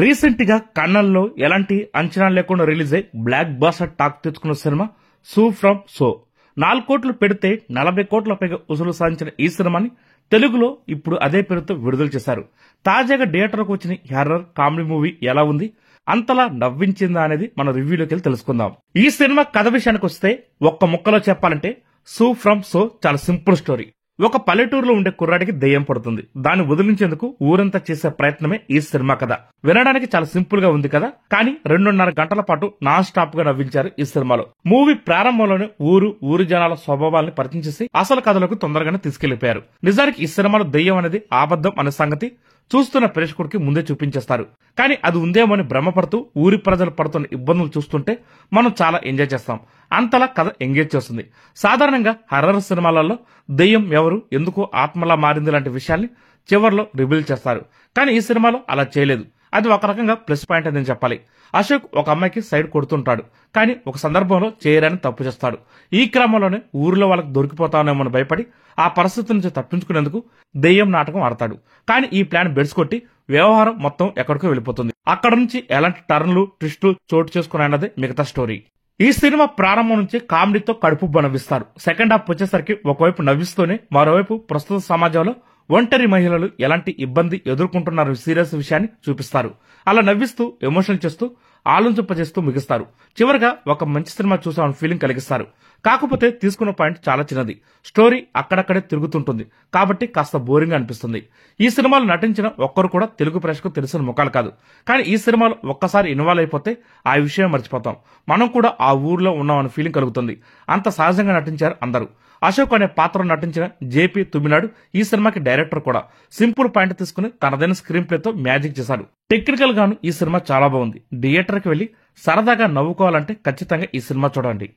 Recent గా కన్నల్లో ఎలాంటి అంచనా లేకుండా రిలీజ్ అయి బ్లాక్ బాస్టర్ టాక్ తెచ్చుకున్న సినిమా సో ఫ్రమ్ సో 4 కోట్లు పెడితే 40 కోట్ల పైగా వసూలు సాధించిన ఈ సినిమాని తెలుగులో ఇప్పుడు అదే పేరుతో విడుదల చేశారు. తాజాగా థియేటర్కు వచ్చిన హారర్ కామెడీ మూవీ ఎలా ఉంది, అంతలా నవ్వించిందా అనేది మన రివ్యూలోకి వెళ్ళి తెలుసుకుందాం. ఈ సినిమా కథ విషయానికి వస్తే ఒక్క ముక్కలో చెప్పాలంటే సో ఫ్రమ్ సో చాలా సింపుల్ స్టోరీ. ఒక పల్లెటూరులో ఉండే కుర్రాడికి దెయ్యం పడుతుంది. దాన్ని వదిలించేందుకు ఊరంతా చేసే ప్రయత్నమే ఈ సినిమా కథ. వినడానికి చాలా సింపుల్ గా ఉంది కదా, కానీ 2.5 గంటల పాటు నాన్ స్టాప్ గా నవ్వించారు ఈ సినిమాలో. మూవీ ప్రారంభంలోనే ఊరు జనాల స్వభావాల్ని పరిచయం చేసి అసలు కథలకు తొందరగానే తీసుకెళ్లిపోయారు. నిజానికి ఈ సినిమాలో దెయ్యం అనేది అబద్ధం అనే సంగతి చూస్తున్న ప్రేక్షకుడికి ముందే చూపించేస్తారు. కానీ అది ఉందేమని భ్రమపడుతూ ఊరి ప్రజలు పడుతున్న ఇబ్బందులు చూస్తుంటే మనం చాలా ఎంజాయ్ చేస్తాం. అంతలా కథ ఎంగేజ్ చేస్తుంది. సాధారణంగా హర్రర్ సినిమాలలో దెయ్యం ఎవరు, ఎందుకు ఆత్మలా మారింది లాంటి విషయాల్ని చివర్లో రివీల్ చేస్తారు. కానీ ఈ సినిమాలో అలా చేయలేదు. అది ఒక రకంగా ప్లస్ పాయింట్ అని చెప్పాలి. అశోక్ ఒక అమ్మాయికి సైడ్ కొడుతుంటాడు, కానీ ఒక సందర్భంలో చేయరని తప్పు చేస్తాడు. ఈ క్రమంలోనే ఊరిలో వాళ్ళకి దొరికిపోతానేమో భయపడి ఆ పరిస్థితి నుంచి తప్పించుకునేందుకు దెయ్యం నాటకం ఆడతాడు. కానీ ఈ ప్లాన్ బెడ్స్ కొట్టి వ్యవహారం మొత్తం ఎక్కడికో వెళ్ళిపోతుంది. అక్కడ నుంచి ఎలాంటి టర్న్లు ట్విస్టులు చోటు చేసుకున్నాయన్నదే మిగతా స్టోరీ. ఈ సినిమా ప్రారంభం నుంచి కామెడీతో కడుపు నవ్విస్తారు. సెకండ్ హాఫ్ వచ్చేసరికి ఒకవైపు నవ్విస్తూనే మరోవైపు ప్రస్తుత సమాజంలో ఒంటరి మహిళలు ఎలాంటి ఇబ్బంది ఎదుర్కొంటున్నారు సీరియస్ విషయాన్ని చూపిస్తారు. అలా నవ్విస్తూ ఎమోషనల్ చేస్తూ ఆలోచింపజేస్తూ ముగిస్తారు. చివరిగా ఒక మంచి సినిమా చూసామని ఫీలింగ్ కలిగిస్తారు. కాకపోతే తీసుకున్న పాయింట్ చాలా చిన్నది. స్టోరీ అక్కడక్కడే తిరుగుతుంటుంది కాబట్టి కాస్త బోరింగ్ గా అనిపిస్తుంది. ఈ సినిమాలో నటించిన ఒక్కరు కూడా తెలుగు ప్రేక్షకు తెలిసిన ముఖాలు కాదు. కానీ ఈ సినిమాలో ఒక్కసారి ఇన్వాల్వ్ అయిపోతే ఆ విషయం మర్చిపోతాం. మనం కూడా ఆ ఊర్లో ఉన్నామని ఫీలింగ్ కలుగుతుంది. అంత సహజంగా నటించారు అందరూ. అశోక్ అనే పాత్రలో నటించిన జేపీ తుమ్మినాడు ఈ సినిమాకి డైరెక్టర్ కూడా. సింపుల్ పాయింట్ తీసుకుని తనదైన స్క్రీన్ ప్లేతో మ్యాజిక్ చేశాడు. టెక్నికల్ గాను ఈ సినిమా చాలా బాగుంది. థియేటర్కి వెళ్లి సరదాగా నవ్వుకోవాలంటే ఖచ్చితంగా ఈ సినిమా చూడండి.